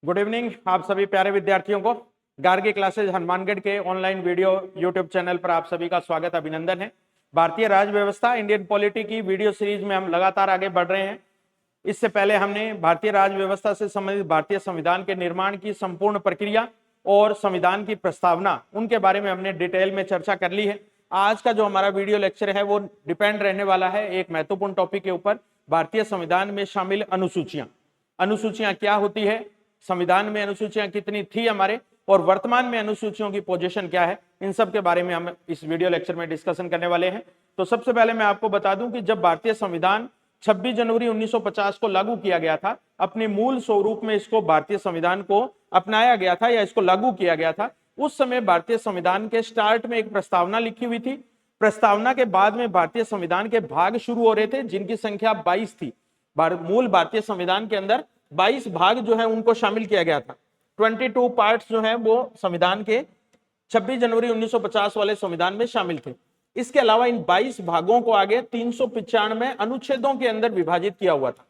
Good evening आप सभी प्यारे विद्यार्थियों को। गार्गी क्लासेज हनुमानगढ़ के ऑनलाइन वीडियो यूट्यूब चैनल पर आप सभी का स्वागत अभिनंदन है। भारतीय राज्य व्यवस्था इंडियन पॉलिटी की वीडियो सीरीज में हम लगातार आगे बढ़ रहे हैं। इससे पहले हमने भारतीय राज्य व्यवस्था से संबंधित भारतीय संविधान के निर्माण की संपूर्ण प्रक्रिया और संविधान की प्रस्तावना उनके बारे में हमने डिटेल में चर्चा कर ली है। आज का जो हमारा वीडियो लेक्चर है वो डिपेंड रहने वाला है एक महत्वपूर्ण टॉपिक के ऊपर, भारतीय संविधान में शामिल अनुसूचियां। अनुसूचियां क्या होती है, संविधान में अनुसूचियां कितनी थी हमारे, और वर्तमान में अनुसूचियों की पोजीशन क्या है, इन सब के बारे में हम इस वीडियो लेक्चर में डिस्कशन करने वाले हैं। तो सबसे पहले मैं आपको बता दूं कि जब भारतीय संविधान 26 जनवरी 1950 को लागू किया गया था, अपने मूल स्वरूप में इसको भारतीय संविधान को अपनाया गया था या इसको लागू किया गया था। उस समय भारतीय संविधान के स्टार्ट में एक प्रस्तावना लिखी हुई थी। प्रस्तावना के बाद में भारतीय संविधान के भाग शुरू हो रहे थे जिनकी संख्या 22 थी। मूल भारतीय संविधान के अंदर 22 भाग जो है उनको शामिल किया गया था। 22 पार्ट्स जो है वो संविधान के 26 जनवरी 1950 वाले संविधान में शामिल थे। इसके अलावा इन 22 भागों को आगे 395 अनुच्छेदों के अंदर विभाजित किया हुआ था।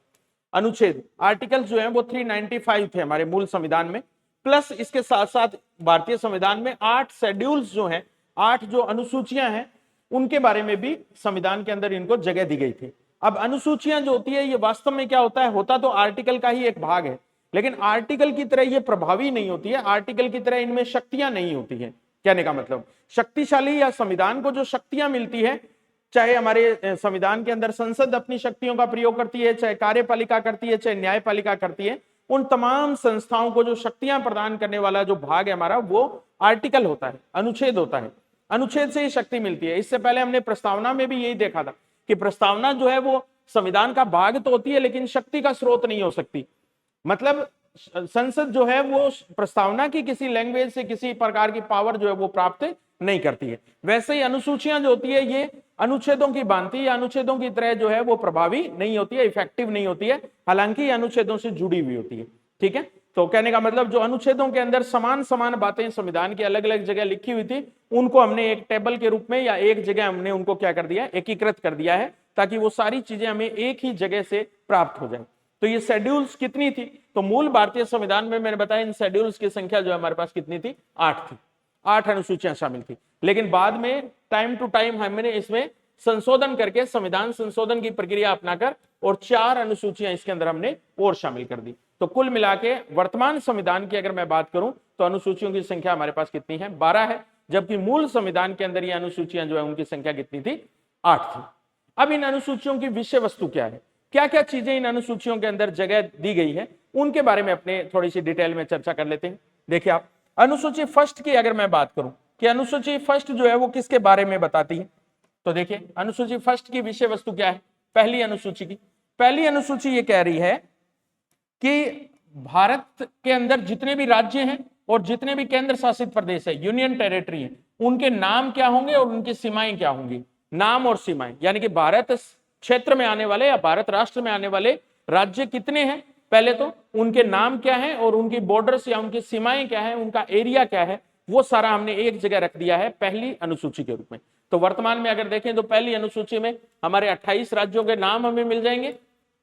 अनुच्छेद आर्टिकल्स जो है वो 395 थे हमारे मूल संविधान में, प्लस इसके साथ साथ भारतीय संविधान में 8 शेड्यूल्स जो हैं, 8 जो अनुसूचियां हैं, उनके बारे में भी संविधान के अंदर इनको जगह दी गई थी। अब अनुसूचियां जो होती है ये वास्तव में क्या होता है, होता तो आर्टिकल का ही एक भाग है, लेकिन आर्टिकल की तरह ये प्रभावी नहीं होती है, आर्टिकल की तरह इनमें शक्तियां नहीं होती है। कहने का मतलब शक्तिशाली या संविधान को जो शक्तियां मिलती है, चाहे हमारे संविधान के अंदर संसद अपनी शक्तियों का प्रयोग करती है, चाहे कार्यपालिका करती है, चाहे न्यायपालिका करती है, उन तमाम संस्थाओं को जो शक्तियां प्रदान करने वाला जो भाग है हमारा वो आर्टिकल होता है, अनुच्छेद होता है। अनुच्छेद से ही शक्ति मिलती है। इससे पहले हमने प्रस्तावना में भी यही देखा था कि प्रस्तावना जो है वो संविधान का भाग तो होती है लेकिन शक्ति का स्रोत नहीं हो सकती। मतलब संसद जो है वो प्रस्तावना की किसी लैंग्वेज से किसी प्रकार की पावर जो है वो प्राप्त नहीं करती है। वैसे ही अनुसूचियां जो होती है ये अनुच्छेदों की भांति या अनुच्छेदों की तरह जो है वो प्रभावी नहीं होती है, इफेक्टिव नहीं होती है, हालांकि ये अनुच्छेदों से जुड़ी हुई होती है। ठीक है, तो कहने का मतलब जो अनुच्छेदों के अंदर समान समान बातें संविधान की अलग अलग जगह लिखी हुई थी, उनको हमने एक टेबल के रूप में या एक जगह हमने उनको क्या कर दिया, एकीकृत कर दिया है, ताकि वो सारी चीजें हमें एक ही जगह से प्राप्त हो जाए। तो ये शेड्यूल्स कितनी थी, तो मूल भारतीय संविधान में मैंने बताया इन शेड्यूल्स की संख्या जो हमारे पास कितनी थी, 8 थी। 8 अनुसूचियां शामिल थी। लेकिन बाद में टाइम टू टाइम हमने इसमें संशोधन करके संविधान संशोधन की प्रक्रिया अपनाकर और 4 अनुसूचियां इसके अंदर हमने और शामिल कर दी। तो कुल मिला के वर्तमान संविधान की अगर मैं बात करूं तो अनुसूचियों की संख्या हमारे पास कितनी है, 12 है, जबकि मूल संविधान के अंदर ये अनुसूचियां जो है उनकी संख्या कितनी थी, 8 थी। अब इन अनुसूचियों की विषय वस्तु क्या है, क्या क्या चीजें इन अनुसूचियों के अंदर जगह दी गई है, उनके बारे में अपने थोड़ी सी डिटेल में चर्चा कर लेते हैं। देखिए आप, अनुसूची फर्स्ट की अगर मैं बात करूं कि अनुसूची फर्स्ट जो है वो किसके बारे में बताती है, तो देखिए अनुसूची फर्स्ट की विषय वस्तु क्या है। पहली अनुसूची की पहली अनुसूची ये कह रही है कि भारत के अंदर जितने भी राज्य हैं और जितने भी केंद्र शासित प्रदेश है, यूनियन टेरिटरी है, उनके नाम क्या होंगे और उनकी सीमाएं क्या होंगी। नाम और सीमाएं, यानी कि भारत क्षेत्र में आने वाले या भारत राष्ट्र में आने वाले राज्य कितने हैं, पहले तो उनके नाम क्या है और उनकी बॉर्डर्स या उनकी सीमाएं क्या है, उनका एरिया क्या है, वो सारा हमने एक जगह रख दिया है पहली अनुसूची के रूप में। तो वर्तमान में अगर देखें तो पहली अनुसूची में हमारे 28 राज्यों के नाम हमें मिल जाएंगे,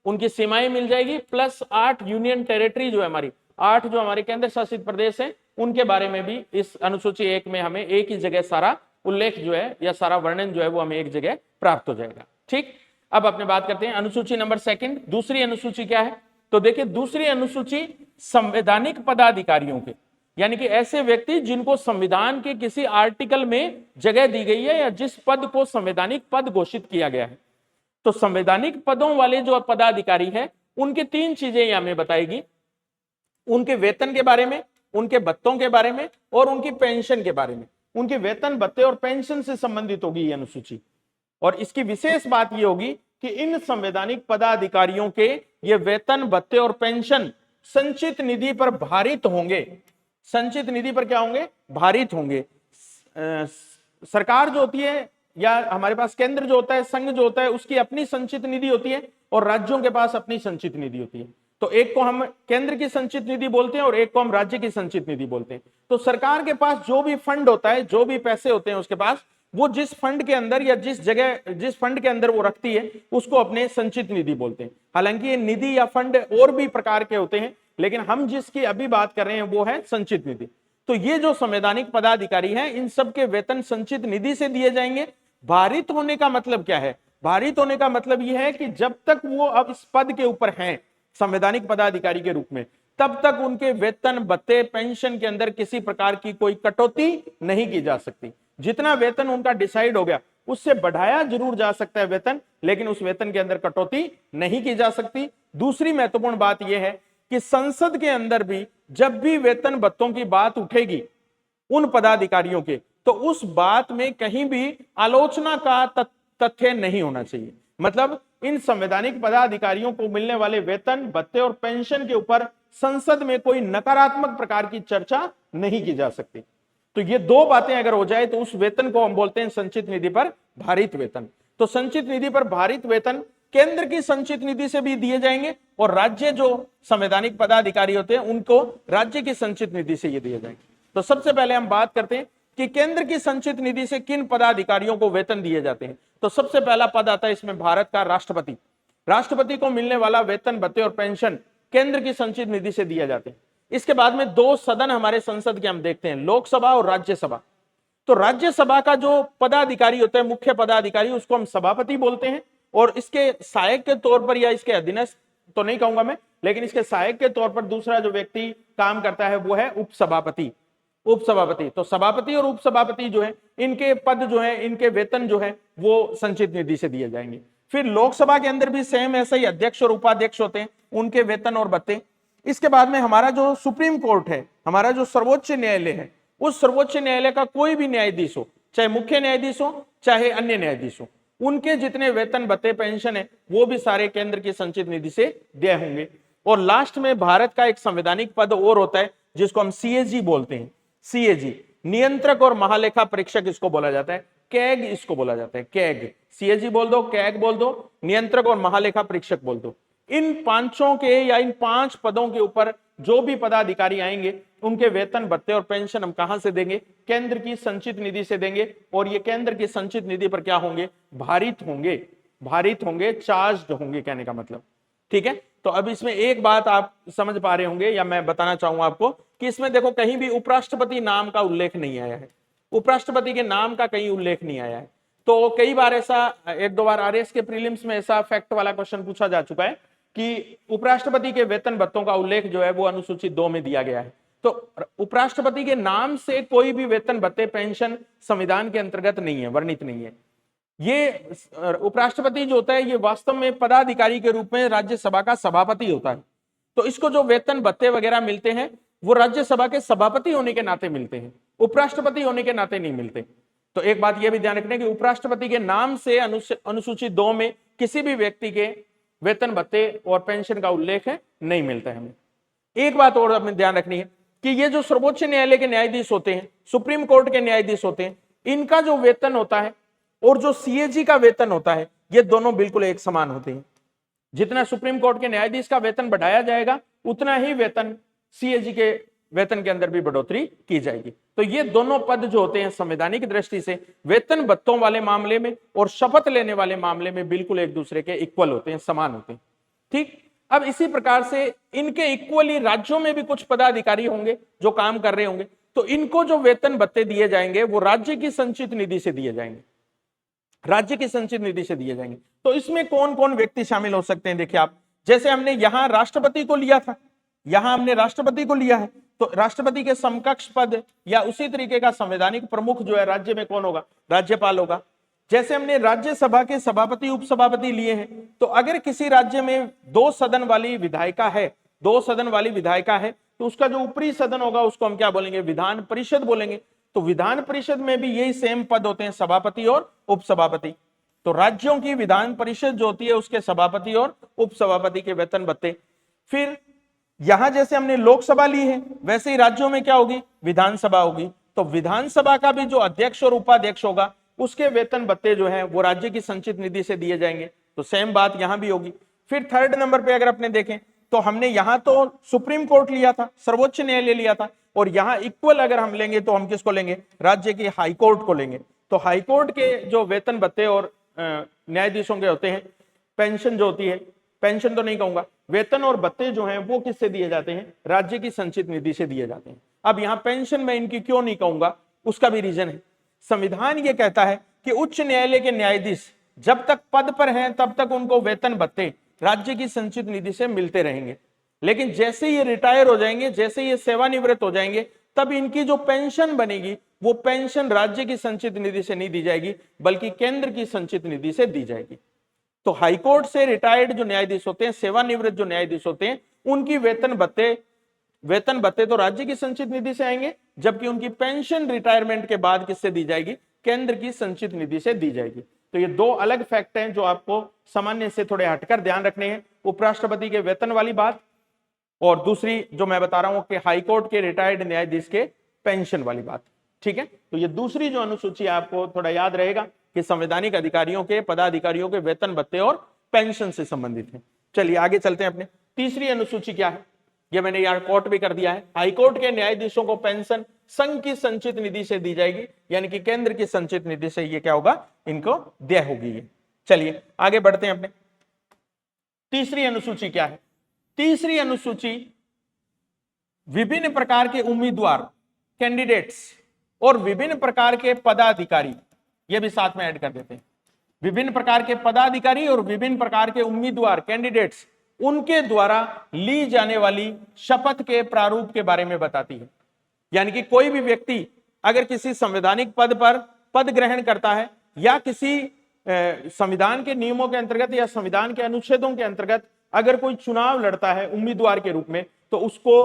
उनकी सीमाएं मिल जाएगी, प्लस 8 यूनियन टेरिटरी जो है हमारी, 8 जो हमारे केंद्र शासित प्रदेश हैं, उनके बारे में भी इस अनुसूची 1 में हमें एक ही जगह सारा उल्लेख जो है या सारा वर्णन जो है वो हमें एक जगह प्राप्त हो जाएगा। ठीक, अब अपने बात करते हैं अनुसूची नंबर 2, दूसरी अनुसूची क्या है। तो देखिए दूसरी अनुसूची संवैधानिक पदाधिकारियों के, यानी कि ऐसे व्यक्ति जिनको संविधान के किसी आर्टिकल में जगह दी गई है या जिस पद को संवैधानिक पद घोषित किया गया है। तो संवैधानिक पदों वाले जो पदाधिकारी हैं उनके 3 चीजें हमें बताएगी, उनके वेतन के बारे में, उनके भत्तों के बारे में और उनकी पेंशन के बारे में। उनके वेतन, भत्ते और पेंशन से संबंधित होगी ये अनुसूची। और इसकी विशेष बात यह होगी कि इन संवैधानिक पदाधिकारियों के ये वेतन, भत्ते और पेंशन संचित निधि पर भारित होंगे। संचित निधि पर क्या होंगे, भारित होंगे। सरकार जो होती है या हमारे पास केंद्र जो होता है, संघ जो होता है, उसकी अपनी संचित निधि होती है और राज्यों के पास अपनी संचित निधि होती है। तो एक को हम केंद्र की संचित निधि बोलते हैं और एक को हम राज्य की संचित निधि बोलते हैं। तो सरकार के पास जो भी फंड होता है, जो भी पैसे होते हैं उसके पास, वो जिस फंड के अंदर या जिस जगह, जिस फंड के अंदर वो रखती है उसको अपने संचित निधि बोलते हैं। हालांकि ये निधि या फंड और भी प्रकार के होते हैं, लेकिन हम जिसकी अभी बात कर रहे हैं वो है संचित निधि। तो ये जो संवैधानिक पदाधिकारी हैं इन सब के वेतन संचित निधि से दिए जाएंगे। भारित होने का मतलब क्या है? भारित होने का मतलब यह है कि जब तक वो अब इस पद के ऊपर हैं संवैधानिक पदाधिकारी के रूप में, तब तक उनके वेतन भत्ते पेंशन के अंदर किसी प्रकार की कोई कटौती नहीं की जा सकती। जितना वेतन उनका डिसाइड हो गया उससे बढ़ाया जरूर जा सकता है वेतन, लेकिन उस वेतन के अंदर कटौती नहीं की जा सकती। दूसरी महत्वपूर्ण बात यह है कि संसद के अंदर भी जब भी वेतन भत्तों की बात उठेगी उन पदाधिकारियों के, तो उस बात में कहीं भी आलोचना का तथ्य नहीं होना चाहिए। मतलब इन संवैधानिक पदाधिकारियों को मिलने वाले वेतन भत्ते और पेंशन के ऊपर संसद में कोई नकारात्मक प्रकार की चर्चा नहीं की जा सकती। तो ये दो बातें अगर हो जाए तो उस वेतन को हम बोलते हैं संचित निधि पर भारित वेतन। तो संचित निधि पर भारित वेतन केंद्र की संचित निधि से भी दिए जाएंगे और राज्य जो संवैधानिक पदाधिकारी होते हैं उनको राज्य की संचित निधि से ये दिए जाएंगे। तो सबसे पहले हम बात करते हैं कि केंद्र की संचित निधि से किन पदाधिकारियों को वेतन दिए जाते हैं। तो सबसे पहला पद आता है इसमें भारत का राष्ट्रपति। राष्ट्रपति को मिलने वाला वेतन भत्ते और पेंशन केंद्र की संचित निधि से दिए जाते हैं। इसके बाद में दो सदन हमारे संसद के हम देखते हैं, लोकसभा और राज्यसभा। तो राज्यसभा का जो पदाधिकारी होता है, मुख्य पदाधिकारी, उसको हम सभापति बोलते हैं और इसके सहायक के तौर पर या इसके अधीनस्थ तो नहीं कहूंगा मैं, लेकिन इसके सहायक के तौर पर दूसरा जो व्यक्ति काम करता है वो है उपसभापति। उपसभापति, तो सभापति और उपसभापति जो है इनके पद जो है, इनके वेतन जो है वो संचित निधि से दिए जाएंगे। फिर लोकसभा के अंदर भी सेम ऐसा ही अध्यक्ष और उपाध्यक्ष होते हैं, उनके वेतन और भत्ते। इसके बाद में हमारा जो सुप्रीम कोर्ट है, हमारा जो सर्वोच्च न्यायालय है, उस सर्वोच्च न्यायालय का कोई भी न्यायाधीश हो, चाहे मुख्य न्यायाधीश हो चाहे अन्य न्यायाधीश हो, उनके जितने वेतन भत्ते पेंशन है वो भी सारे केंद्र की संचित निधि से दिए होंगे। और लास्ट में भारत का एक संवैधानिक पद और होता है जिसको हम सीएजी बोलते हैं। सीएजी, नियंत्रक और महालेखा परीक्षक इसको बोला जाता है, कैग इसको बोला जाता है, कैग। सीएजी बोल दो, कैग बोल दो, नियंत्रक और महालेखा परीक्षक बोल दो। इन पांचों के या इन 5 पदों के ऊपर जो भी पदाधिकारी आएंगे उनके वेतन भत्ते और पेंशन हम कहां से देंगे? केंद्र की संचित निधि से देंगे। और ये केंद्र की संचित निधि पर क्या होंगे? भारित होंगे, भारित होंगे, चार्ज्ड होंगे, कहने का मतलब। ठीक है, तो अब इसमें एक बात आप समझ पा रहे होंगे या मैं बताना चाहूंगा आपको कि इसमें देखो कहीं भी उपराष्ट्रपति नाम का उल्लेख नहीं आया है, उपराष्ट्रपति के नाम का कहीं उल्लेख नहीं आया है। तो कई बार ऐसा, एक दो बार आरएस के प्रीलिम्स में ऐसा फैक्ट वाला क्वेश्चन पूछा जा चुका है कि उपराष्ट्रपति के वेतन भत्तों का उल्लेख जो है वो अनुसूची 2 में दिया गया है। तो उपराष्ट्रपति के नाम से कोई भी वेतन भत्ते पेंशन संविधान के अंतर्गत नहीं है, वर्णित नहीं है। ये उपराष्ट्रपति जो होता है ये वास्तव में पदाधिकारी के रूप में राज्यसभा का सभापति होता है। तो इसको जो वेतन भत्ते वगैरह मिलते हैं वो राज्यसभा के सभापति होने के नाते मिलते हैं, उपराष्ट्रपति होने के नाते नहीं मिलते। तो एक बात यह भी ध्यान रखना कि उपराष्ट्रपति के नाम से अनुसूची 2 में किसी भी व्यक्ति के वेतन भत्ते और पेंशन का उल्लेख है नहीं मिलता है हमें। एक बात और अपने ध्यान रखनी है कि ये जो सर्वोच्च न्यायालय के न्यायाधीश होते हैं, सुप्रीम कोर्ट के न्यायाधीश होते हैं, इनका जो वेतन होता है और जो सीएजी का वेतन होता है ये दोनों बिल्कुल एक समान होते हैं। जितना सुप्रीम कोर्ट के न्यायाधीश का वेतन बढ़ाया जाएगा उतना ही वेतन सीएजी के वेतन के अंदर भी बढ़ोतरी की जाएगी। तो ये दोनों पद जो होते हैं संवैधानिक दृष्टि से वेतन भत्तों वाले मामले में और शपथ लेने वाले मामले में बिल्कुल एक दूसरे के इक्वल होते हैं, समान होते हैं। ठीक, अब इसी प्रकार से इनके इक्वली राज्यों में भी कुछ पदाधिकारी होंगे जो काम कर रहे होंगे, तो इनको जो वेतन भत्ते दिए जाएंगे वो राज्य की संचित निधि से दिए जाएंगे, राज्य की संचित निधि से दिए जाएंगे। तो इसमें कौन कौन व्यक्ति शामिल हो सकते हैं? देखिए आप, जैसे हमने यहां राष्ट्रपति को लिया था, यहां हमने राष्ट्रपति को लिया है, तो राष्ट्रपति के समकक्ष पद या उसी तरीके का संवैधानिक प्रमुख जो है राज्य में कौन होगा? राज्यपाल होगा। जैसे हमने राज्यसभा के सभापति उपसभापति लिए हैं, तो अगर किसी राज्य में 2 सदन वाली विधायिका है, 2 सदन वाली विधायिका है, तो उसका जो ऊपरी सदन होगा उसको हम क्या बोलेंगे? विधान परिषद बोलेंगे। तो विधान परिषद में भी यही सेम पद होते हैं, सभापति और उपसभापति। तो राज्यों की विधान परिषद जो होती है उसके सभापति और उपसभापति के वेतन भत्ते। फिर यहां जैसे हमने लोकसभा ली है वैसे ही राज्यों में क्या होगी? विधानसभा होगी। तो विधानसभा का भी जो अध्यक्ष और उपाध्यक्ष होगा उसके वेतन भत्ते जो है वो राज्य की संचित निधि से दिए जाएंगे। तो सेम बात यहां भी होगी। फिर 3rd नंबर पे अगर अपने देखें तो हमने यहां तो सुप्रीम कोर्ट लिया था, सर्वोच्च न्यायालय लिया था, और यहां इक्वल अगर हम लेंगे तो हम किसको लेंगे? राज्य की हाईकोर्ट को लेंगे। तो हाईकोर्ट के जो वेतन भत्ते और न्यायाधीशों के होते हैं, पेंशन जो होती है, पेंशन तो नहीं कहूंगा, वेतन और भत्ते जो हैं वो किससे दिए जाते हैं, राज्य की संचित निधि से दिए जाते हैं। अब यहाँ पेंशन में इनकी क्यों नहीं कहूंगा, उसका भी रीजन है। संविधान ये कहता है कि उच्च न्यायालय के न्यायाधीश जब तक पद पर हैं तब तक उनको वेतन भत्ते राज्य की संचित निधि से मिलते रहेंगे, लेकिन जैसे ये रिटायर हो जाएंगे, जैसे ये सेवानिवृत्त हो जाएंगे, तब इनकी जो पेंशन बनेगी वो पेंशन राज्य की संचित निधि से नहीं दी जाएगी बल्कि केंद्र की संचित निधि से दी जाएगी। तो हाईकोर्ट से रिटायर्ड जो न्यायाधीश होते हैं, सेवानिवृत्त जो न्यायाधीश होते हैं, उनकी वेतन भत्ते तो राज्य की संचित निधि से आएंगे, जबकि उनकी पेंशन रिटायरमेंट के बाद किससे दी जाएगी, केंद्र की संचित निधि से दी जाएगी। तो ये दो अलग फैक्ट हैं जो आपको सामान्य से थोड़े हटकर ध्यान रखने हैं, उपराष्ट्रपति के वेतन वाली बात और दूसरी जो मैं बता रहा हूं कि हाईकोर्ट के रिटायर्ड न्यायाधीश के पेंशन वाली बात। ठीक है, तो ये दूसरी जो अनुसूची आपको थोड़ा याद रहेगा कि संवैधानिक अधिकारियों के, पदाधिकारियों के वेतन भत्ते और पेंशन से संबंधित है। चलिए आगे चलते हैं। अपने तीसरी अनुसूची क्या है, ये मैंने यहाँ कोट भी कर दिया है। हाईकोर्ट के न्यायाधीशों को पेंशन संघ की संचित निधि से दी जाएगी, यानी कि केंद्र की संचित निधि से ये क्या होगा, इनको देय होगी ये। चलिए आगे बढ़ते हैं। अपने तीसरी अनुसूची क्या है, तीसरी अनुसूची विभिन्न प्रकार के उम्मीदवार, कैंडिडेट्स और विभिन्न प्रकार के पदाधिकारी, ये भी साथ में ऐड कर देते हैं। विभिन्न प्रकार के पदाधिकारी और विभिन्न प्रकार के उम्मीदवार, कैंडिडेट्स, उनके द्वारा ली जाने वाली शपथ के प्रारूप के बारे में बताती है। यानी कि कोई भी व्यक्ति अगर किसी संवैधानिक पद पर पद ग्रहण करता है या किसी संविधान के नियमों के अंतर्गत या संविधान के अनुच्छेदों के अंतर्गत अगर कोई चुनाव लड़ता है उम्मीदवार के रूप में, तो उसको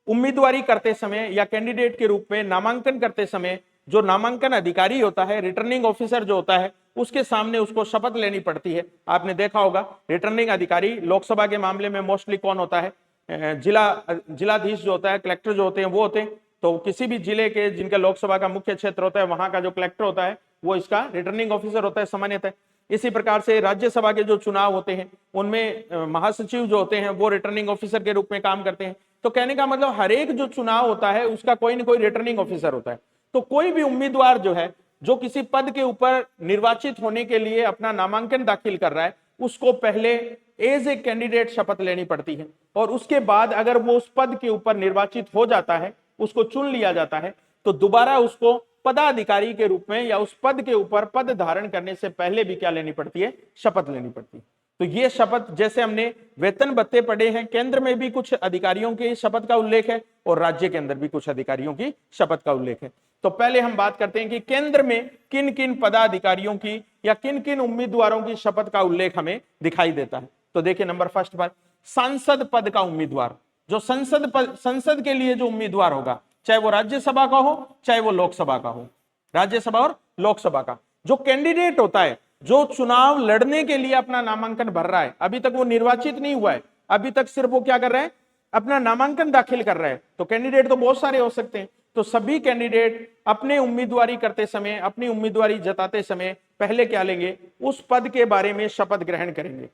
उम्मीदवारी करते समय या कैंडिडेट के रूप में नामांकन करते समय जो नामांकन अधिकारी होता है, रिटर्निंग ऑफिसर जो होता है, उसके सामने उसको शपथ लेनी पड़ती है। आपने देखा होगा रिटर्निंग अधिकारी लोकसभा के मामले में मोस्टली कौन होता है, जिलाधीश जो होता है, कलेक्टर जो होते हैं वो होते हैं। तो किसी भी जिले के जिनका लोकसभा का मुख्य क्षेत्र होता है वहां का जो कलेक्टर होता है वो इसका रिटर्निंग ऑफिसर होता है सामान्यतः। इसी प्रकार से राज्यसभा के जो चुनाव होते हैं उनमें महासचिव जो होते हैं वो रिटर्निंग ऑफिसर के रूप में काम करते हैं। तो कहने का मतलब हर एक जो चुनाव होता है उसका कोई ना कोई रिटर्निंग ऑफिसर होता है। तो कोई भी उम्मीदवार जो है जो किसी पद के ऊपर निर्वाचित होने के लिए अपना नामांकन दाखिल कर रहा है, उसको पहले एज ए कैंडिडेट शपथ लेनी पड़ती है और उसके बाद अगर वो उस पद के ऊपर निर्वाचित हो जाता है, उसको चुन लिया जाता है, तो दोबारा उसको पदाधिकारी के रूप में या उस पद के ऊपर पद धारण करने से पहले भी क्या लेनी पड़ती है, शपथ लेनी पड़ती है। तो ये शपथ, जैसे हमने वेतन भत्ते पढ़े हैं, केंद्र में भी कुछ अधिकारियों की शपथ का उल्लेख है और राज्य के अंदर भी कुछ अधिकारियों की शपथ का उल्लेख है। तो पहले हम बात करते हैं कि केंद्र में किन किन पदाधिकारियों की या किन किन उम्मीदवारों की शपथ का उल्लेख हमें दिखाई देता है। तो देखिए नंबर फर्स्ट पर सांसद पद का उम्मीदवार, जो संसद के लिए जो उम्मीदवार होगा, चाहे वो राज्यसभा का हो चाहे वो लोकसभा का हो, राज्यसभा और लोकसभा का जो कैंडिडेट होता है, जो चुनाव लड़ने के लिए अपना नामांकन भर रहा है, अभी तक वो निर्वाचित नहीं हुआ है, अभी तक सिर्फ वो क्या कर रहा है, अपना नामांकन दाखिल कर रहा है। तो कैंडिडेट तो बहुत सारे हो सकते हैं। तो सभी कैंडिडेट अपने उम्मीदवारी करते समय, अपनी उम्मीदवारी जताते समय पहले क्या लेंगे, उस पद के बारे में शपथ ग्रहण करेंगे।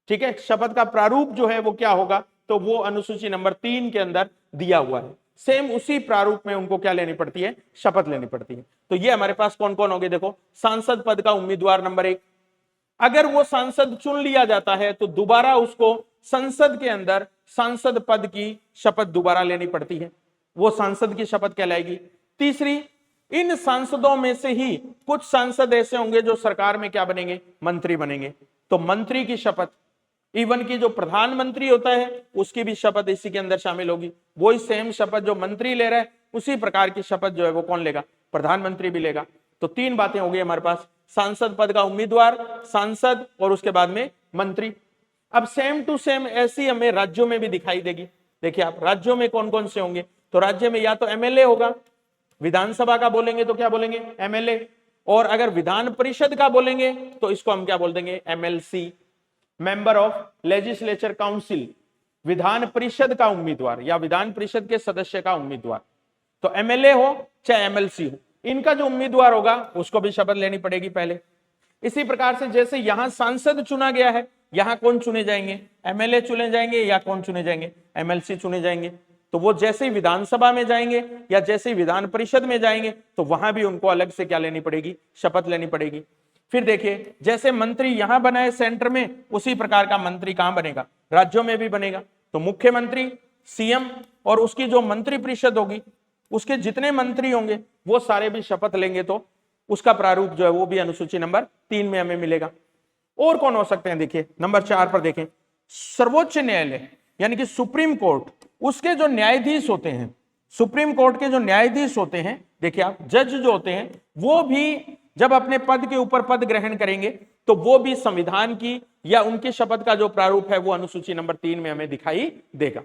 ठीक है, शपथ का प्रारूप जो है वो क्या होगा, तो वो अनुसूची नंबर 3 के अंदर दिया हुआ है। सेम उसी प्रारूप में उनको क्या लेनी पड़ती है, शपथ लेनी पड़ती है। तो ये हमारे पास कौन कौन होंगे, देखो सांसद पद का उम्मीदवार नंबर 1, अगर वो सांसद चुन लिया जाता है तो दोबारा उसको संसद के अंदर सांसद पद की शपथ दोबारा लेनी पड़ती है, वो सांसद की शपथ कहलाएगी। तीसरी, इन सांसदों में से ही कुछ सांसद ऐसे होंगे जो सरकार में क्या बनेंगे, मंत्री बनेंगे। तो मंत्री की शपथ, इवन की जो प्रधानमंत्री होता है उसकी भी शपथ इसी के अंदर शामिल होगी। वही सेम शपथ जो मंत्री ले रहा है उसी प्रकार की शपथ जो है वो कौन लेगा, प्रधानमंत्री भी लेगा। तो 3 बातें हो गई हमारे पास, सांसद पद का उम्मीदवार, सांसद और उसके बाद में मंत्री। अब सेम टू सेम ऐसी हमें राज्यों में भी दिखाई देगी। देखिए आप राज्यों में कौन कौन से होंगे, तो राज्य में या तो एमएलए होगा, विधानसभा का बोलेंगे तो क्या बोलेंगे, एमएलए, और अगर विधान परिषद का बोलेंगे तो इसको हम क्या बोल देंगे, MLC, member of legislature council, Vidhan Parishad का उम्मीदवार या विधान परिषद के सदस्य का उम्मीदवार। तो एमएलए हो चाहे एमएलसी हो, इनका जो उम्मीदवार होगा उसको भी शपथ लेनी पड़ेगी पहले। इसी प्रकार से जैसे यहां सांसद चुना गया है, यहां कौन चुने जाएंगे, एमएलए चुने जाएंगे या कौन चुने जाएंगे, एमएलसी चुने जाएंगे। तो वो जैसे ही विधानसभा में जाएंगे या जैसे ही विधान परिषद में जाएंगे तो वहां भी उनको अलग से क्या लेनी पड़ेगी, शपथ लेनी पड़ेगी। फिर देखिए जैसे मंत्री यहां बना है सेंटर में, उसी प्रकार का मंत्री कहां बनेगा, राज्यों में भी बनेगा। तो मुख्यमंत्री, सीएम और उसकी जो मंत्री परिषद होगी, उसके जितने मंत्री होंगे वो सारे भी शपथ लेंगे, तो उसका प्रारूप जो है वो भी अनुसूची नंबर 3 में हमें मिलेगा। और कौन हो सकते हैं, देखिए नंबर 4 पर देखें, सर्वोच्च न्यायालय यानी कि सुप्रीम कोर्ट, उसके जो न्यायाधीश होते हैं, सुप्रीम कोर्ट के जो न्यायाधीश होते हैं, देखिए आप जज जो होते हैं, वो भी जब अपने पद के ऊपर पद ग्रहण करेंगे तो वो भी संविधान की या उनकी शपथ का जो प्रारूप है वो अनुसूची नंबर 3 में हमें दिखाई देगा।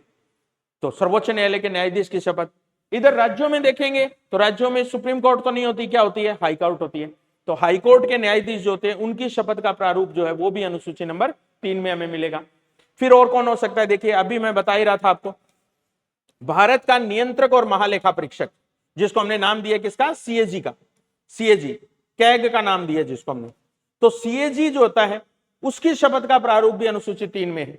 तो सर्वोच्च न्यायालय के न्यायाधीश की शपथ। इधर राज्यों में देखेंगे तो राज्यों में सुप्रीम कोर्ट तो नहीं होती, क्या होती है, हाई कोर्ट होती है। तो हाई कोर्ट के न्यायाधीश जो होते हैं उनकी शपथ का प्रारूप जो है वो भी अनुसूची नंबर 3 में हमें मिलेगा। फिर और कौन हो सकता है, देखिए अभी मैं बता ही रहा था आपको, भारत का नियंत्रक और महालेखा परीक्षक, जिसको हमने नाम दिया किसका, सीएजी का, सीएजी कैग का नाम दिया जिसको हमने। तो सीएजी जो होता है उसकी शपथ का प्रारूप भी अनुसूची 3 में है।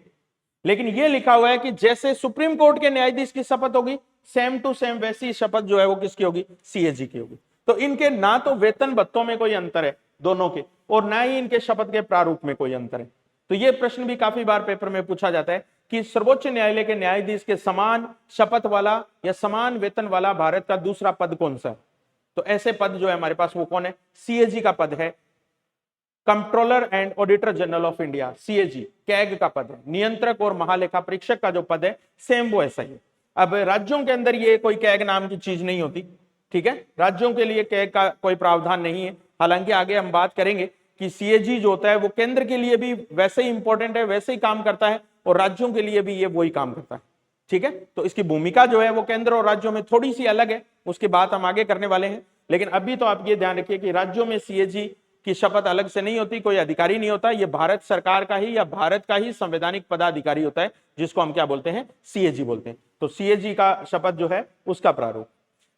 लेकिन यह लिखा हुआ है कि जैसे सुप्रीम कोर्ट के न्यायाधीश की शपथ होगी, सेम टू सेम वैसी शपथ जो है वो किसकी होगी, सीएजी की होगी। तो इनके ना तो वेतन भत्तों में कोई अंतर है दोनों के, और ना ही इनके शपथ के प्रारूप में कोई अंतर है। तो यह प्रश्न भी काफी बार पेपर में पूछा जाता है कि सर्वोच्च न्यायालय के न्यायाधीश के समान शपथ वाला या समान वेतन वाला भारत का दूसरा पद कौन सा है। तो ऐसे पद जो है हमारे पास वो कौन है, सीएजी का पद है, controller and auditor general of India, CAG CAG का पद है। नियंत्रक और महालेखा परीक्षक का जो पद है सेम वो ऐसा ही है। अब राज्यों के अंदर ये कोई कैग नाम की चीज नहीं होती, ठीक है, राज्यों के लिए कैग का कोई प्रावधान नहीं है। हालांकि आगे हम बात करेंगे कि सीएजी जो होता है वो केंद्र के लिए भी वैसे ही इंपॉर्टेंट है, वैसे ही काम करता है, और राज्यों के लिए भी ये वही काम करता है, ठीक है। तो इसकी भूमिका जो है वो केंद्र और राज्यों में थोड़ी सी अलग है, उसकी बात हम आगे करने वाले हैं। लेकिन अभी तो आप ये ध्यान रखिए कि राज्यों में सीएजी की शपथ अलग से नहीं होती, कोई अधिकारी नहीं होता, ये भारत सरकार का ही या भारत का ही संवैधानिक पदाधिकारी होता है, जिसको हम क्या बोलते हैं, सीएजी बोलते हैं। तो सीएजी का शपथ जो है उसका प्रारूप।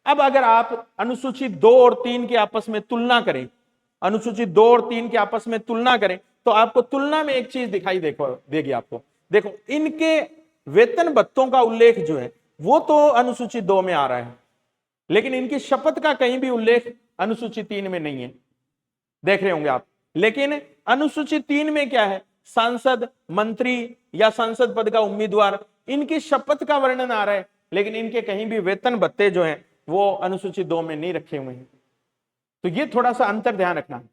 अब अगर आप अनुसूची 2 और 3 की आपस में तुलना करें, अनुसूची 2 और 3 की आपस में तुलना करें, तो आपको तुलना में एक चीज दिखाई देगी आपको। देखो इनके वेतन भत्तों का उल्लेख जो है वो तो अनुसूची 2 में आ रहा है, लेकिन इनकी शपथ का कहीं भी उल्लेख अनुसूची 3 में नहीं है, देख रहे होंगे आप। लेकिन अनुसूची 3 में क्या है, सांसद, मंत्री या सांसद पद का उम्मीदवार, इनकी शपथ का वर्णन आ रहा है, लेकिन इनके कहीं भी वेतन भत्ते जो हैं वो अनुसूची 2 में नहीं रखे हुए हैं। तो ये थोड़ा सा अंतर ध्यान रखना है।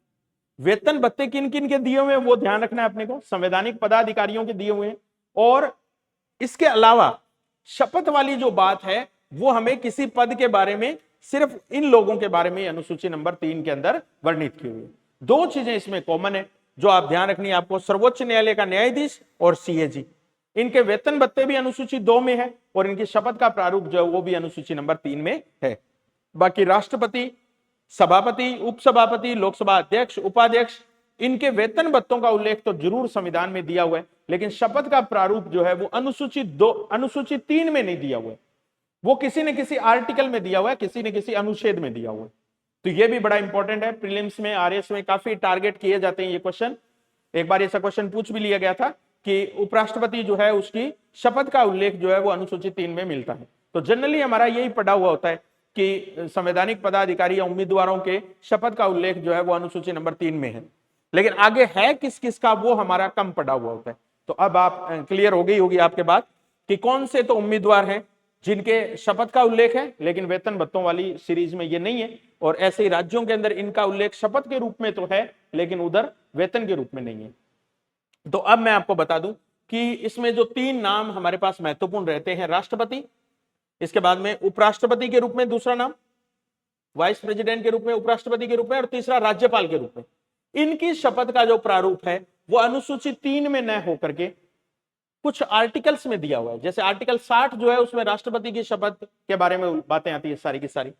वेतन भत्ते किन किन के दिए हुए हैं वो ध्यान रखना है अपने को, संवैधानिक पदाधिकारियों के दिए हुए हैं। और इसके अलावा शपथ वाली जो बात है वो हमें किसी पद के बारे में, सिर्फ इन लोगों के बारे में अनुसूची नंबर 3 के अंदर वर्णित की हुई है। दो चीजें इसमें कॉमन है जो आप ध्यान रखनी है आपको, सर्वोच्च न्यायालय का न्यायाधीश और सीएजी, इनके वेतन भत्ते भी अनुसूची 2 में है और इनकी शपथ का प्रारूप जो है वो भी अनुसूची नंबर 3 में है। बाकी राष्ट्रपति, सभापति, उपसभापति, लोकसभा अध्यक्ष, उपाध्यक्ष, इनके वेतन भत्तों का उल्लेख तो जरूर संविधान में दिया हुआ है, लेकिन शपथ का प्रारूप जो है वो अनुसूची 3 में नहीं दिया हुआ है, वो किसी न किसी आर्टिकल में दिया हुआ है, किसी न किसी अनुच्छेद में दिया हुआ है। तो ये भी बड़ा इंपॉर्टेंट है, प्रीलिम्स में, आरएस में काफी टारगेट किए जाते हैं ये क्वेश्चन। एक बार ऐसा क्वेश्चन पूछ भी लिया गया था कि उपराष्ट्रपति जो है उसकी शपथ का उल्लेख जो है वो अनुसूची 3 में मिलता है। तो जनरली हमारा यही पढ़ा हुआ होता है कि संवैधानिक पदाधिकारी या उम्मीदवारों के शपथ का उल्लेख जो है वो अनुसूची नंबर 3 में है, लेकिन आगे है किस किस का वो हमारा कम पढ़ा हुआ होता है। तो अब आप क्लियर हो गई होगी आपके बात कि कौन से तो उम्मीदवार हैं जिनके शपथ का उल्लेख है लेकिन वेतन भत्तों वाली सीरीज में ये नहीं है, और ऐसे ही राज्यों के अंदर इनका उल्लेख शपथ के रूप में तो है लेकिन उधर वेतन के रूप में नहीं है। तो अब मैं आपको बता दूं कि इसमें जो 3 नाम हमारे पास महत्वपूर्ण रहते हैं, राष्ट्रपति, इसके बाद में उपराष्ट्रपति के रूप में दूसरा नाम, वाइस प्रेसिडेंट के रूप में, उपराष्ट्रपति के रूप में, और तीसरा राज्यपाल के रूप में। इनकी शपथ का जो प्रारूप है वो अनुसूची 3 में न होकर के कुछ आर्टिकल्स में दिया हुआ है। जैसे आर्टिकल 60 जो है उसमें राष्ट्रपति की शपथ के बारे में बातें आती है सारी की सारी।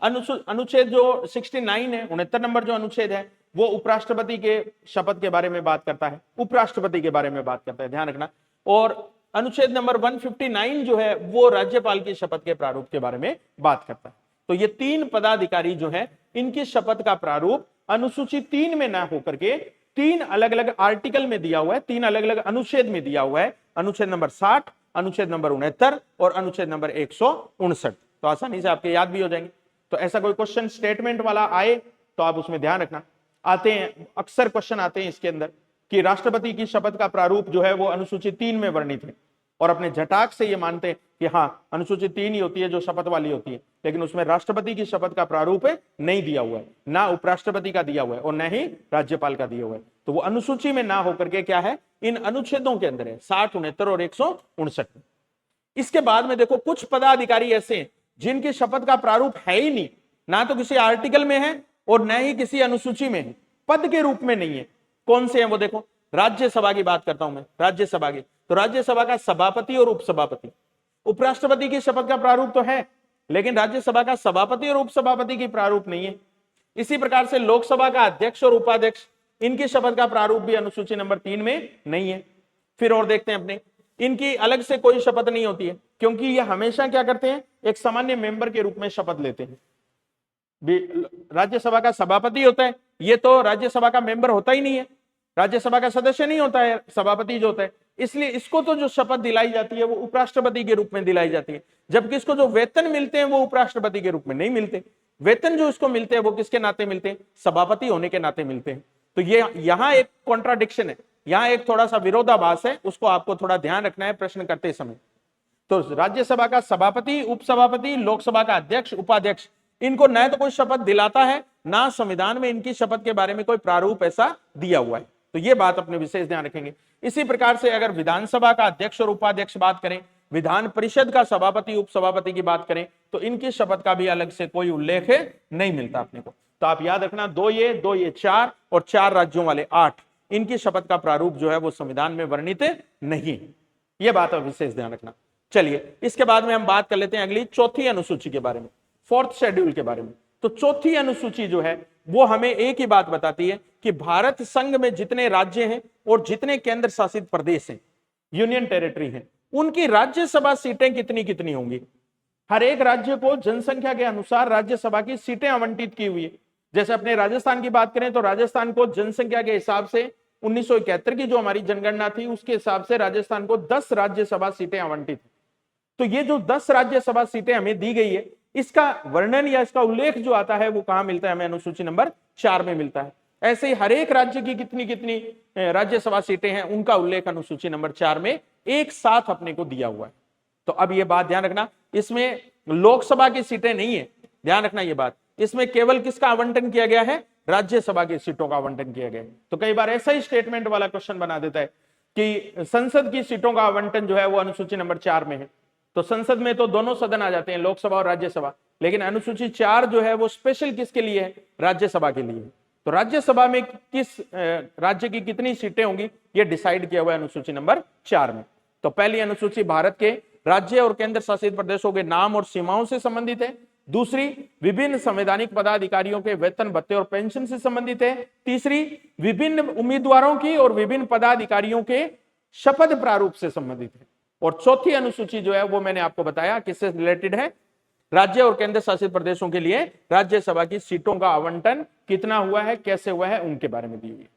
अनुच्छेद जो 69 है, 69 नंबर जो अनुच्छेद है, वो उपराष्ट्रपति के शपथ के बारे में बात करता है, उपराष्ट्रपति के बारे में बात करता है, ध्यान रखना। और अनुच्छेद नंबर 159 जो है वो राज्यपाल की शपथ के प्रारूप के बारे में बात करता है। तो ये 3 पदाधिकारी जो है इनकी शपथ का प्रारूप अनुसूची 3 में ना होकर के 3 अलग अलग आर्टिकल में दिया हुआ है, 3 अलग अलग अनुच्छेद में दिया हुआ है, अनुच्छेद नंबर 60, अनुच्छेद नंबर 69 और अनुच्छेद नंबर 159। तो आसानी से आपके याद भी हो जाएंगे। तो ऐसा कोई क्वेश्चन स्टेटमेंट वाला आए तो आप उसमें ध्यान रखना। आते हैं, अक्सर क्वेश्चन आते हैं इसके अंदर कि राष्ट्रपति की शपथ का प्रारूप जो है वो अनुसूची 3 में वर्णित है, और अपने झटाक से ये मानते हैं कि हाँ अनुसूची 3 ही होती है जो शपथ वाली होती है, लेकिन उसमें राष्ट्रपति की शपथ का प्रारूप नहीं दिया हुआ है, ना उपराष्ट्रपति का दिया हुआ है और न ही राज्यपाल का दिया हुआ है। तो वो अनुसूची में ना होकर के क्या है, इन अनुच्छेदों के अंदर है, 60, 69 और 159। इसके बाद में देखो कुछ पदाधिकारी ऐसे हैं जिनकी शपथ का प्रारूप है ही नहीं, ना तो किसी आर्टिकल में है और न ही किसी अनुसूची में है, पद के रूप में नहीं है। कौन से हैं वो देखो, राज्यसभा की बात करता हूं मैं, राज्यसभा की, तो राज्यसभा का सभापति और उपसभापति। उपराष्ट्रपति की शपथ का प्रारूप तो है, लेकिन राज्यसभा का सभापति और उपसभापति की प्रारूप नहीं है। इसी प्रकार से लोकसभा का अध्यक्ष और उपाध्यक्ष, इनकी शपथ का प्रारूप भी अनुसूची नंबर 3 में नहीं है। फिर और देखते हैं अपने, इनकी अलग से कोई शपथ नहीं होती है, क्योंकि ये हमेशा क्या करते हैं, एक सामान्य मेंबर के रूप में शपथ लेते हैं। राज्यसभा का सभापति होता है, ये तो राज्यसभा का मेंबर होता ही नहीं है, राज्यसभा का सदस्य नहीं होता है सभापति जो होता है, इसलिए इसको तो जो शपथ दिलाई जाती है वो उपराष्ट्रपति के रूप में दिलाई जाती है, जबकि इसको जो वेतन मिलते हैं वो उपराष्ट्रपति के रूप में नहीं मिलते। वेतन जो इसको मिलते हैं वो किसके नाते मिलते हैं, सभापति होने के नाते मिलते हैं। तो ये यहाँ एक कॉन्ट्राडिक्शन है, यहाँ एक थोड़ा सा विरोधाभास है, उसको आपको थोड़ा ध्यान रखना है प्रश्न करते समय। तो राज्यसभा का सभापति, उपसभापति, लोकसभा का अध्यक्ष, उपाध्यक्ष, इनको न तो कोई शपथ दिलाता है, ना संविधान में इनकी शपथ के बारे में कोई प्रारूप ऐसा दिया हुआ है। तो ये बात अपने विशेष ध्यान रखेंगे। इसी प्रकार से अगर विधानसभा का अध्यक्ष और उपाध्यक्ष बात करें, विधान परिषद का सभापति, उपसभापति की बात करें, तो इनकी शपथ का भी अलग से कोई उल्लेख नहीं मिलता अपने को। तो आप याद रखना, 2 ये 4 और 4 राज्यों वाले 8, इनकी शपथ का प्रारूप जो है वो संविधान में वर्णित नहीं है। यह बात आप विशेष ध्यान रखना। चलिए इसके बाद में हम बात कर लेते हैं अगली चौथी अनुसूची के बारे में, 4th शेड्यूल के बारे में। तो चौथी अनुसूची जो है वो हमें एक ही बात बताती है कि भारत संघ में जितने राज्य हैं और जितने केंद्र शासित प्रदेश हैं, यूनियन टेरिटरी हैं, उनकी राज्यसभा सीटें कितनी कितनी होंगी। हर एक राज्य को जनसंख्या के अनुसार राज्यसभा की सीटें आवंटित की हुई है। जैसे अपने राजस्थान की बात करें तो राजस्थान को जनसंख्या के हिसाब से 1971 की जो हमारी जनगणना थी उसके हिसाब से राजस्थान को 10 राज्यसभा सीटें आवंटित। तो ये जो 10 राज्यसभा सीटें हमें दी गई है, इसका वर्णन या इसका उल्लेख जो आता है वो कहां मिलता है, हमें अनुसूची नंबर 4 में मिलता है। ऐसे ही हर एक राज्य की कितनी कितनी राज्यसभा सीटें हैं उनका उल्लेख अनुसूची नंबर 4 में एक साथ अपने को दिया हुआ है। तो अब ये बात ध्यान रखना, इसमें लोकसभा की सीटें नहीं है, ध्यान रखना ये बात, इसमें केवल किसका आवंटन किया गया है, राज्यसभा की सीटों का आवंटन किया गया है। तो कई बार ऐसा ही स्टेटमेंट वाला क्वेश्चन बना देता है कि संसद की सीटों का आवंटन जो है वो अनुसूची नंबर 4 में है। तो संसद में तो दोनों सदन आ जाते हैं, लोकसभा और राज्यसभा, लेकिन अनुसूची 4 जो है वो स्पेशल किसके लिए है, राज्यसभा के लिए। तो राज्यसभा में किस राज्य की कितनी सीटें होंगी ये डिसाइड किया हुआ है अनुसूची नंबर 4 में। तो पहली अनुसूची भारत के राज्य और केंद्र शासित प्रदेशों के नाम और सीमाओं से संबंधित है। दूसरी विभिन्न संवैधानिक पदाधिकारियों के वेतन भत्ते और पेंशन से संबंधित है। तीसरी विभिन्न उम्मीदवारों की और विभिन्न पदाधिकारियों के शपथ प्रारूप से संबंधित है। और चौथी अनुसूची जो है वो मैंने आपको बताया किससे रिलेटेड है, राज्य और केंद्र शासित प्रदेशों के लिए राज्यसभा की सीटों का आवंटन कितना हुआ है, कैसे हुआ है, उनके बारे में दी हुई है।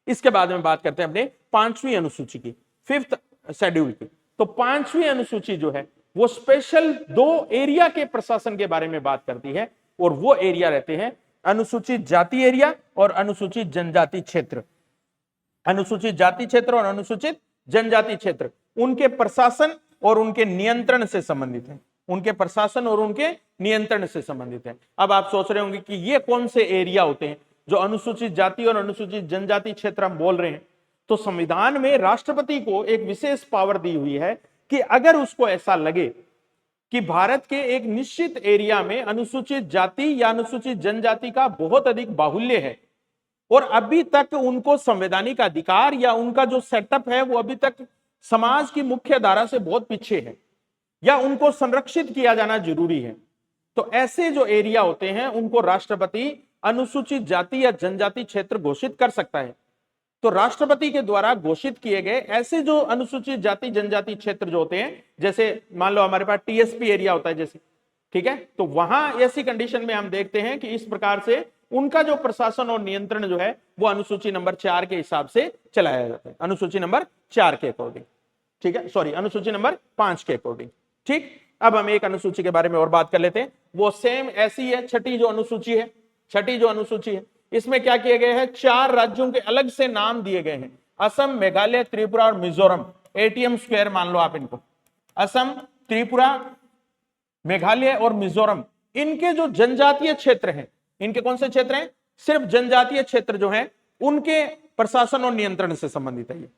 इसके बाद में बात करते हैं अपने 5वीं अनुसूची की, 5th शेड्यूल की। तो 5वीं अनुसूची जो है वो स्पेशल 2 एरिया के प्रशासन के बारे में बात करती है, और वो एरिया रहते हैं अनुसूचित जाति एरिया और अनुसूचित जनजाति क्षेत्र। अनुसूचित जाति क्षेत्र और अनुसूचित जनजाति क्षेत्र उनके प्रशासन और उनके नियंत्रण से संबंधित है, उनके प्रशासन और उनके नियंत्रण से संबंधित है। अब आप सोच रहे होंगे कि ये कौन से एरिया होते हैं जो अनुसूचित जाति और अनुसूचित जनजाति क्षेत्र हम बोल रहे हैं। तो संविधान में राष्ट्रपति को एक विशेष पावर दी हुई है कि अगर उसको ऐसा लगे कि भारत के एक निश्चित एरिया में अनुसूचित जाति या अनुसूचित जनजाति का बहुत अधिक बाहुल्य है और अभी तक उनको संवैधानिक अधिकार या उनका जो सेटअप है वो अभी तक समाज की मुख्य धारा से बहुत पीछे है या उनको संरक्षित किया जाना जरूरी है, तो ऐसे जो एरिया होते हैं उनको राष्ट्रपति अनुसूचित जाति या जनजाति क्षेत्र घोषित कर सकता है। तो राष्ट्रपति के द्वारा घोषित किए गए ऐसे जो अनुसूचित जाति जनजाति क्षेत्र जो होते हैं, जैसे मान लो हमारे पास टीएसपी एरिया होता है जैसे, ठीक है, तो वहां ऐसी कंडीशन में हम देखते हैं कि इस प्रकार से उनका जो प्रशासन और नियंत्रण जो है वो अनुसूची नंबर 4 के हिसाब से चलाया जाता है, अनुसूची नंबर 4 के अकॉर्डिंग, ठीक है, सॉरी अनुसूची नंबर 5 के अकॉर्डिंग। ठीक, अब हम एक अनुसूची के बारे में और बात कर लेते हैं, वो सेम ऐसी है, छठी जो अनुसूची है इसमें क्या किए गए हैं, 4 राज्यों के अलग से नाम दिए गए हैं, असम, मेघालय, त्रिपुरा और मिजोरम। एटीएम स्क्वायर मान लो आप इनको, असम, त्रिपुरा, मेघालय और मिजोरम। इनके जो जनजातीय क्षेत्र हैं, इनके कौन से क्षेत्र हैं, सिर्फ जनजातीय क्षेत्र जो हैं उनके प्रशासन और नियंत्रण से संबंधित है ये।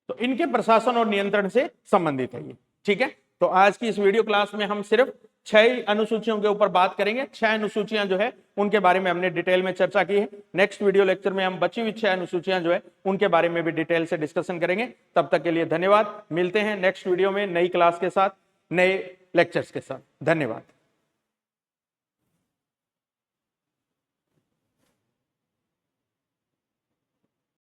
तो इनके प्रशासन और नियंत्रण से संबंधित है ये। ठीक है, तो आज की इस वीडियो क्लास में हम सिर्फ 6 अनुसूचियों के ऊपर बात करेंगे। 6 अनुसूचियां जो है उनके बारे में हमने डिटेल में चर्चा की है। नेक्स्ट वीडियो लेक्चर में हम बची हुई 6 अनुसूचियां जो है उनके बारे में भी डिटेल से डिस्कशन करेंगे। तब तक के लिए धन्यवाद। मिलते हैं नेक्स्ट वीडियो में नई क्लास के साथ, नए लेक्चर्स के साथ। धन्यवाद।